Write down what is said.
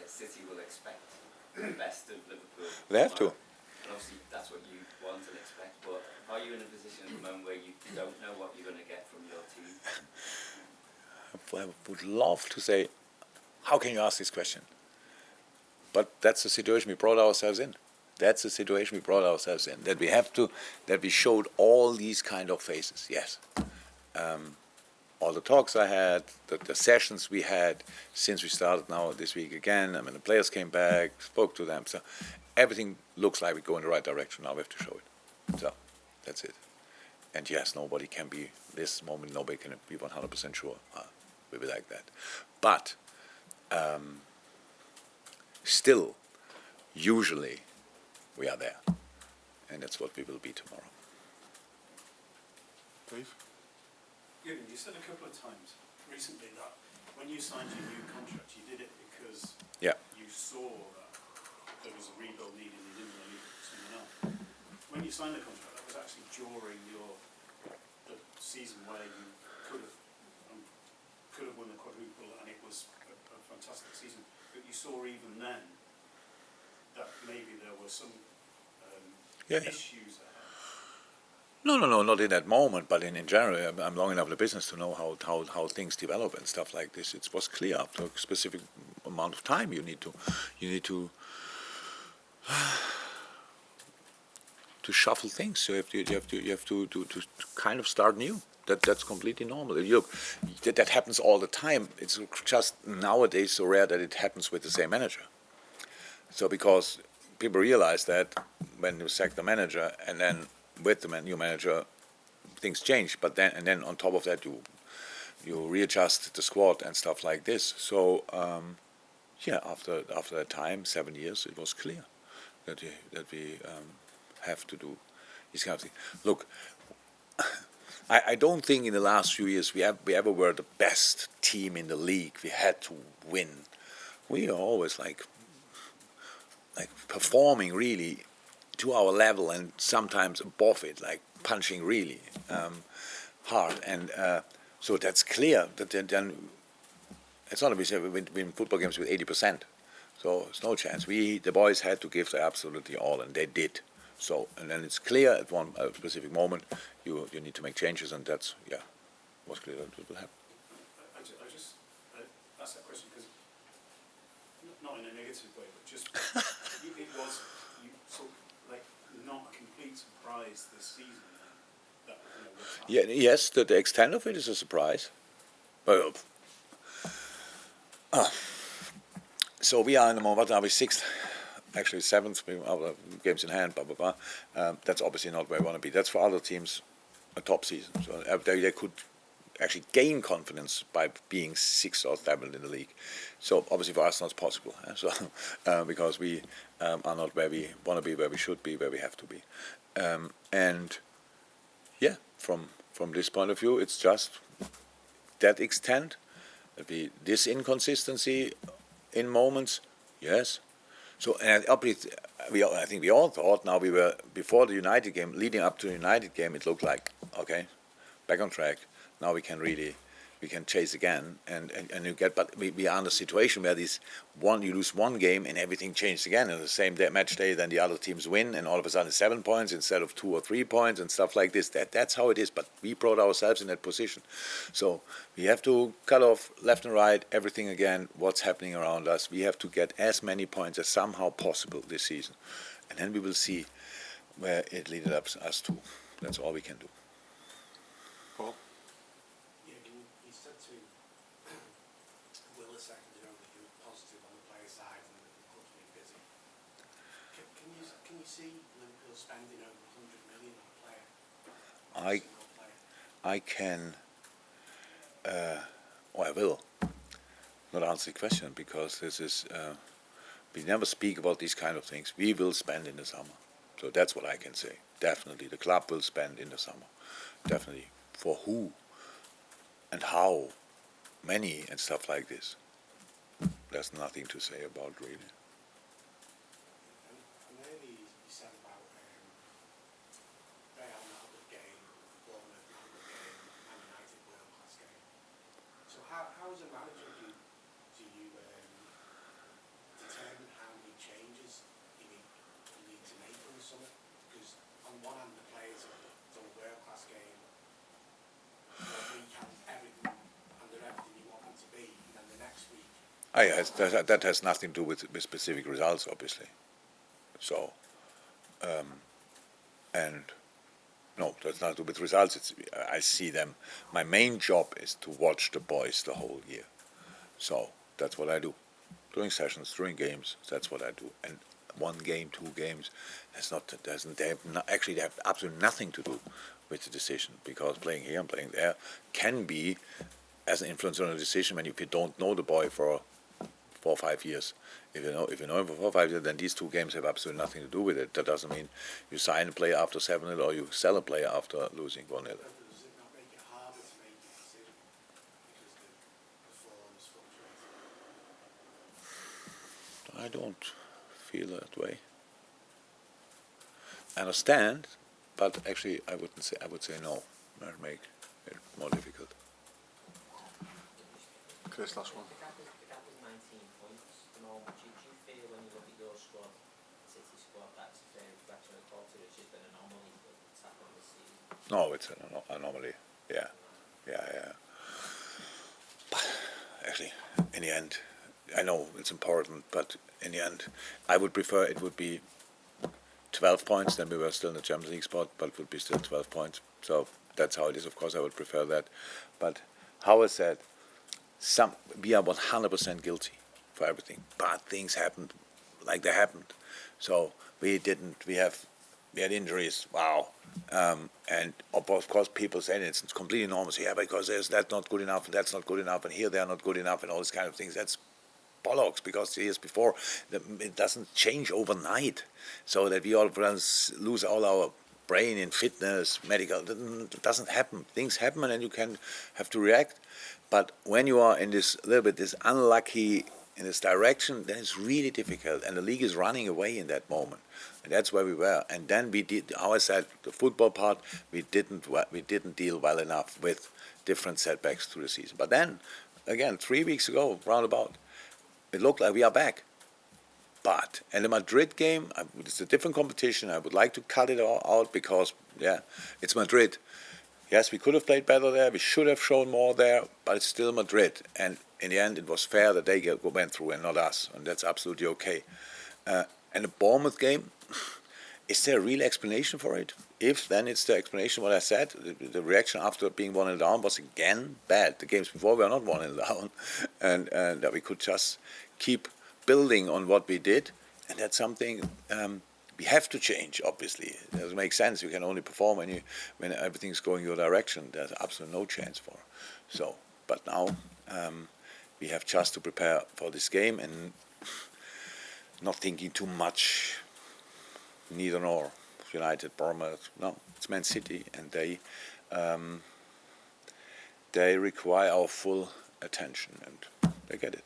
City will expect the best of Liverpool. They have to. And obviously, that's what you want and expect. But are you in a position at the moment where you don't know what you're going to get from your team? I would love to say, how can you ask this question? But that's the situation we brought ourselves in. That we showed all these kind of faces. Yes. All the talks I had, the sessions we had since we started now this week again. I mean, the players came back, spoke to them. So everything looks like we go in the right direction. Now we have to show it. So that's it. And yes, nobody can be 100% sure. We'll be like that. But still, usually, we are there. And that's what we will be tomorrow. Dave? Jürgen, you said a couple of times recently that when you signed your new contract, you did it because you saw that there was a rebuild needed and you didn't want to leave it for someone else. When you signed the contract, that was actually during the season where you could have won the quadruple, and it was a fantastic season. But you saw even then that maybe there were some issues there. No, not in that moment, but in general, I'm long enough in the business to know how things develop and stuff like this. It was clear after a specific amount of time you need to shuffle things. So you have to kind of start new. That's completely normal. Look, that happens all the time. It's just nowadays so rare that it happens with the same manager. So because people realize that when you sack the manager and then with the new manager, things change. But then on top of that, you readjust the squad and stuff like this. So after that time, 7 years, it was clear that we have to do these kind of things. Look, I don't think in the last few years we ever were the best team in the league. We had to win. We are always like performing really to our level and sometimes above it, like punching really hard. And so that's clear. That then it's not that we say we win football games with 80%. So it's no chance. The boys had to give their absolutely all, and they did. So, and then it's clear at one specific moment you need to make changes, and that's was clear that it will happen. I just asked that question because not in a negative way, but just it was not a complete surprise this season. Yes, the extent of it is a surprise. So we are in the moment. What are we? Sixth, actually seventh. Our games in hand. Blah blah blah. That's obviously not where we want to be. That's for other teams a top season. So they could actually gain confidence by being sixth or seventh in the league. So obviously for us not possible. So because we are not where we want to be, where we should be, where we have to be. And from this point of view, it's just that extent. This inconsistency in moments, yes. So and I think we all thought now we were before the United game, leading up to the United game, it looked like okay, back on track. Now we can chase again and you get. But we are in a situation where you lose one game and everything changed again. And the same match day, then the other teams win, and all of a sudden 7 points instead of 2 or 3 points and stuff like this. That's how it is. But we brought ourselves in that position, so we have to cut off left and right everything again. What's happening around us? We have to get as many points as somehow possible this season, and then we will see where it leads us to. That's all we can do. Paul? Can you see Liverpool spending over 100 million on a player? I can, I will not answer the question because this is, we never speak about these kind of things. We will spend in the summer. So that's what I can say. Definitely, the club will spend in the summer. Definitely. For who and how many and stuff like this. There's nothing to say about really. That has nothing to do with specific results, obviously. So, and no, that's not to do with results. I see them. My main job is to watch the boys the whole year. So that's what I do. During sessions, during games, that's what I do. And 1 game, 2 games, they have absolutely nothing to do with the decision, because playing here and playing there can be as an influence on a decision when if you don't know the boy for 4 or 5 years. If you know him for 4 or 5 years, then these 2 games have absolutely nothing to do with it. That doesn't mean you sign a player after 7-0 or you sell a player after losing 1-0. Does it not make it harder to make a decision because the form is fluctuating? I don't feel that way. I understand, but actually I would say no. That make it more difficult. Chris, last one. The gap is 19 points at the moment. Do you feel when you look at your squad, City squad, that's a fair reflection of the quality? It's just an anomaly that's happened this season? No, it's an anomaly. Yeah. But actually, in the end, I know it's important, but in the end, I would prefer it would be 12 points, then we were still in the Champions League spot, but it would be still 12 points. So that's how it is. Of course, I would prefer that. But Howard said, we are 100% guilty for everything. Bad things happened like they happened. So we had injuries, wow. And of course people say it's completely enormous, because that's not good enough, and that's not good enough, and here they are not good enough, and all these kind of things. That's bollocks, because the years before, it doesn't change overnight. So that we all of a sudden lose all our brain in fitness, medical, it doesn't happen. Things happen, and you can have to react. But when you are in this unlucky in this direction, then it's really difficult, and the league is running away in that moment, and that's where we were. And then we did, how I said, the football part, we didn't deal well enough with different setbacks through the season. But then, again, 3 weeks ago, roundabout, it looked like we are back. But in the Madrid game, it's a different competition. I would like to cut it out because, it's Madrid. Yes, we could have played better there. We should have shown more there, but it's still Madrid. And in the end, it was fair that they went through and not us, and that's absolutely okay. And the Bournemouth game, is there a real explanation for it? If, then it's the explanation what I said. The reaction after being 1-0 down was again bad. The games before were not 1-0 down, and that we could just keep building on what we did, and that's something we have to change. Obviously, it doesn't make sense. You can only perform when everything's going your direction. There's absolutely no chance for. So, but now we have just to prepare for this game and not thinking too much. Neither nor United, Bournemouth. No, it's Man City, and they require our full attention, and they get it.